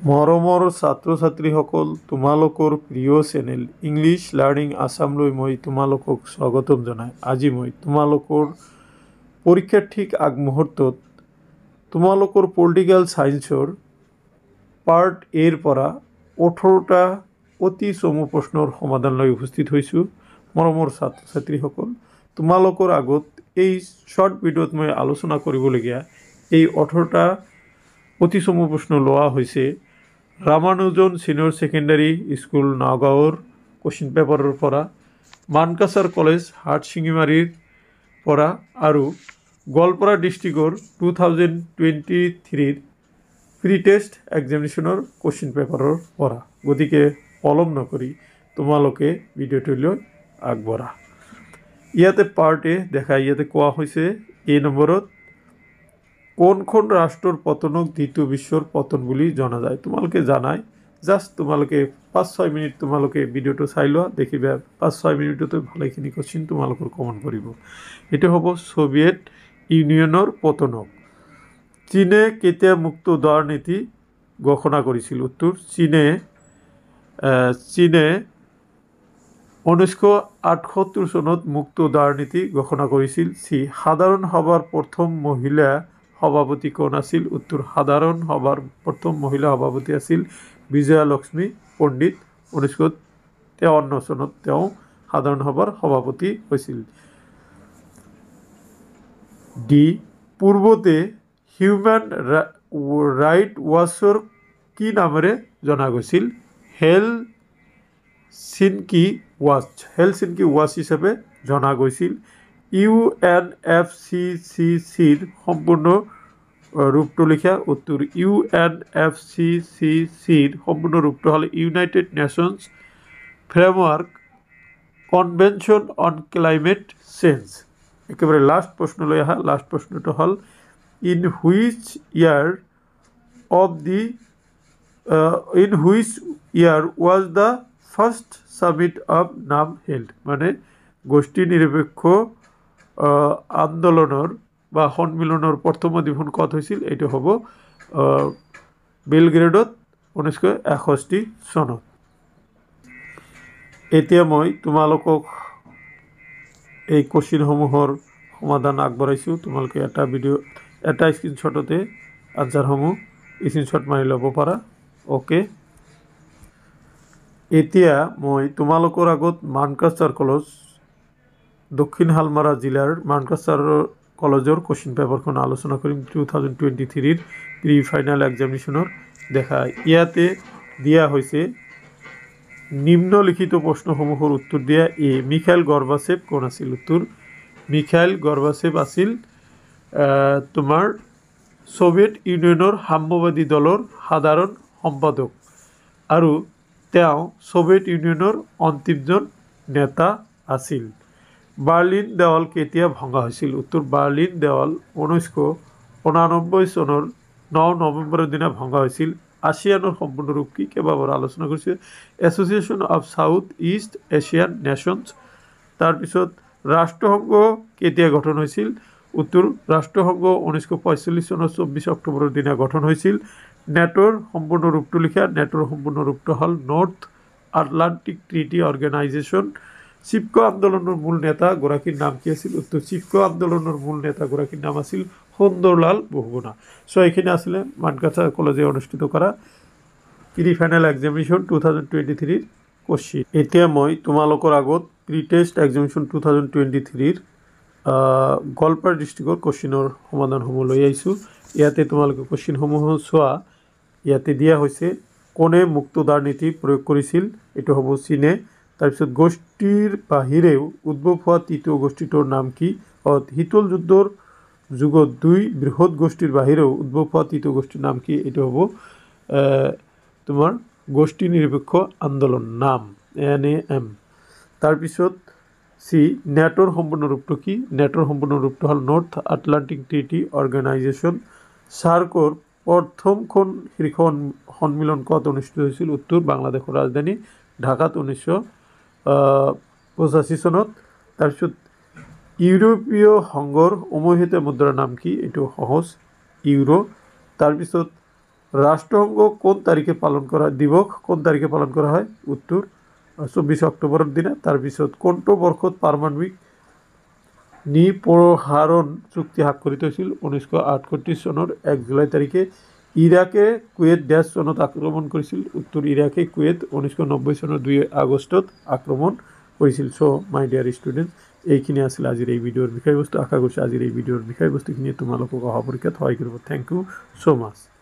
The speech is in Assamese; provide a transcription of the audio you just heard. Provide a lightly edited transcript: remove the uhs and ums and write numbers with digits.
মৰমৰ ছাত্ৰ ছাত্ৰীসকল তোমালোকৰ প্ৰিয় চেনেল ইংলিছ লাৰ্নিং আছামলৈ মই তোমালোকক স্বাগতম জনাই আজি মই তোমালোকৰ পৰীক্ষাৰ ঠিক আগমুহূৰ্তত তোমালোকৰ পলিটিক্যাল সায়েন্সৰ পাৰ্ট এৰ পৰা 18টা অতি চমু প্ৰশ্নৰ সমাধান লৈ উপস্থিত হৈছোঁ। মৰমৰ ছাত্ৰ ছাত্ৰীসকল তোমালোকৰ আগত এই শৰ্ট ভিডিঅ'ত মই আলোচনা কৰিবলগীয়া এই 18টা অতি চমু প্ৰশ্ন লোৱা হৈছে ৰামানুজন সিনিয়ৰ সেকেন্ডাৰী স্কুল নগাঁৱৰ কোশ্চিন পেপাৰৰ পৰা, মানকাছাৰ কলেজ হাটশিঙিমাৰীৰ পৰা আৰু গোৱালপাৰা ডিষ্ট্ৰিক্টৰ 2023 প্ৰি টেষ্ট এক্সামিনেশ্যনৰ কোশ্চিন পেপাৰৰ পৰা। গতিকে পলম নকৰি তোমালোকে ভিডিঅ'টোলৈ আগবঢ়া। ইয়াতে পাৰ্টে দেখাই ইয়াতে কোৱা হৈছে এই নম্বৰত কোনখন ৰাষ্ট্ৰৰ পতনক দ্বিতীয় বিশ্বৰ পতন বুলি জনা যায়। তোমালোকে জানাই, জাষ্ট তোমালোকে 5-6 মিনিট তোমালোকে ভিডিঅ'টো চাই লোৱা, দেখিবা 5-6 মিনিটতে ভালেখিনি কোশ্চিন তোমালোকৰ কমন পৰিব। এইটো হ'ব সোভিয়েট ইউনিয়নৰ পতনক। চীনে কেতিয়া মুক্ত দ্বাৰ নীতি ঘোষণা কৰিছিল? উত্তৰ চীনে 1978 চনত মুক্ত দ্বাৰ নীতি ঘোষণা কৰিছিল। সাধাৰণ সভাৰ প্ৰথম মহিলা সভাপতি কোন আছিল? উত্তৰ সাধাৰণ সভাৰ প্ৰথম মহিলা সভাপতি আছিল বিজয়া লক্ষ্মী পণ্ডিত। 1953 চনত তেওঁ সাধাৰণ সভাৰ সভাপতি হৈছিল। ডি পূৰ্বতে হিউম্যান ৰাইট ৱাচৰ কি নামেৰে জনা গৈছিল? হেলচিনকি ৱাচ হিচাপে জনা গৈছিল। UNFCCCৰ সম্পূৰ্ণ ৰূপটো লিখা। উত্তৰ UNFCCCৰ সম্পূৰ্ণ ৰূপটো হ'ল United nations framework convention on climate change. একেবাৰে লাষ্ট প্ৰশ্নলৈ আহা। লাষ্ট প্ৰশ্নটো হ'ল in which year was the first summit of নাম হেল্ড? মানে গোষ্ঠী নিৰপেক্ষ আন্দোলনৰ বা সন্মিলনৰ প্ৰথম অধিৱেশন ক'ত হৈছিল? এইটো হ'ব বেলগ্ৰেডত 1961 চনত। এতিয়া মই তোমালোকক এই কোশ্চিনসমূহৰ সমাধান আগবঢ়াইছোঁ। তোমালোকে এটা স্ক্ৰীনশ্বটতে আনচাৰসমূহ স্ক্ৰীনশ্বট মাৰি ল'ব পাৰা। অ'কে, এতিয়া মই তোমালোকৰ আগত মানকাছাৰ কলেজ দক্ষিণ হালমাৰা জিলাৰ মানকাছাৰ কলেজৰ কোশ্চিন পেপাৰখন আলোচনা কৰিম 2023 প্ৰি ফাইনেল এক্সামিনেশ্যনৰ। দেখা ইয়াতে দিয়া হৈছে নিম্নলিখিত প্ৰশ্নসমূহৰ উত্তৰ দিয়া। মিখাইল গৰ্বাচেভ কোন আছিল? উত্তৰ মিখাইল গৰ্বাচেভ আছিল তোমাৰ সোভিয়েট ইউনিয়নৰ সাম্যবাদী দলৰ সাধাৰণ সম্পাদক আৰু তেওঁ সোভিয়েট ইউনিয়নৰ অন্তিমজন নেতা আছিল। বাৰ্লিন দেৱাল কেতিয়া ভঙা হৈছিল? উত্তৰ বাৰ্লিন দেৱাল 1989 চনৰ 9 নৱেম্বৰৰ দিনা ভঙা হৈছিল। আছিয়ানৰ সম্পূৰ্ণ ৰূপ কি? কেইবাবাৰ আলোচনা কৰিছে। Association of south east Asian nations. তাৰপিছত ৰাষ্ট্ৰসংঘ কেতিয়া গঠন হৈছিল? উত্তৰ ৰাষ্ট্ৰসংঘ 1945 চনৰ 24 অক্টোবৰৰ দিনা গঠন হৈছিল। নেটোৰ সম্পূৰ্ণ ৰূপটো লিখা। নেটোৰ সম্পূৰ্ণ ৰূপটো হ'ল north Atlantic treaty organisation. Chipko আন্দোলনৰ মূল নেতাগৰাকীৰ নাম কি আছিল? উত্তৰ চিপকো আন্দোলনৰ মূল নেতাগৰাকীৰ নাম আছিল সুন্দৰলাল বহুগুণা। চ' এইখিনি আছিলে মানকাছাৰ কলেজে অনুষ্ঠিত কৰা প্ৰি ফাইনেল এক্সামিনেশ্যন 2023 কোশ্চিন। এতিয়া মই তোমালোকৰ আগত প্ৰি টেষ্ট এক্সামিনেশ্যন 2023 গোৱালপাৰা ডিষ্ট্ৰিক্টৰ কোশ্চিনৰ সমাধানসমূহ লৈ আহিছোঁ। ইয়াতে তোমালোকে কোশ্চিনসমূহ চোৱা। ইয়াতে দিয়া হৈছে কোনে মুক্ত দ্বাৰ নীতি প্ৰয়োগ কৰিছিল? এইটো হ'ব চীনে। তাৰপিছত গোষ্ঠীৰ বাহিৰেও উদ্ভৱ হোৱা তৃতীয় গোষ্ঠীটোৰ নাম কি? শীতল যুদ্ধৰ যুগত দুই বৃহৎ গোষ্ঠীৰ বাহিৰেও উদ্ভৱ হোৱা তৃতীয় গোষ্ঠীৰ নাম কি? এইটো হ'ব তোমাৰ গোষ্ঠী নিৰপেক্ষ আন্দোলন নাম NAM। তাৰপিছত নেটোৰ সম্পূৰ্ণ ৰূপটো কি? নেটোৰ সম্পূৰ্ণ ৰূপটো হ'ল নৰ্থ আটলাণ্টিক ট্ৰিটি অৰ্গেনাইজেশ্যন। সাৰ্কৰ প্ৰথমখন শীৰ্ষ সন্মিলন ক'ত অনুষ্ঠিত হৈছিল? উত্তৰ বাংলাদেশৰ ৰাজধানী ঢাকাত 1985 চনত। তাৰপিছত ইউৰোপীয় সংঘৰ উমৈহতীয়া মুদ্ৰাৰ নাম কি? এইটো সহজ ইউৰো। তাৰপিছত ৰাষ্ট্ৰসংঘ কোন তাৰিখে পালন কৰা দিবস কোন তাৰিখে পালন কৰা হয় উত্তৰ 24 অক্টোবৰেৰ দিনে তাৰপিছত কোনটো বৰ্ষত পাৰমাণবিক নিপৰসাৰণ চুক্তি স্বাক্ষৰিত হৈছিল 1968 চনৰ 1 জুলাই তাৰিখে ইৰাকে কুৱেইট ডেছ চনত আক্ৰমণ কৰিছিল উত্তৰ ইৰাকে কুৱেইট 1990 চনৰ 2 আগষ্টত আক্ৰমণ কৰিছিল চ' মাই ডিয়াৰ ষ্টুডেণ্ট এইখিনি আছিল আজিৰ এই ভিডিঅ'ৰ বিষয়বস্তু আশা কৰিছোঁ আজিৰ এই ভিডিঅ'ৰ বিষয়বস্তুখিনিয়ে তোমালোকক অহা পৰীক্ষাত সহায় কৰিব থেংক ইউ ছ' মাছ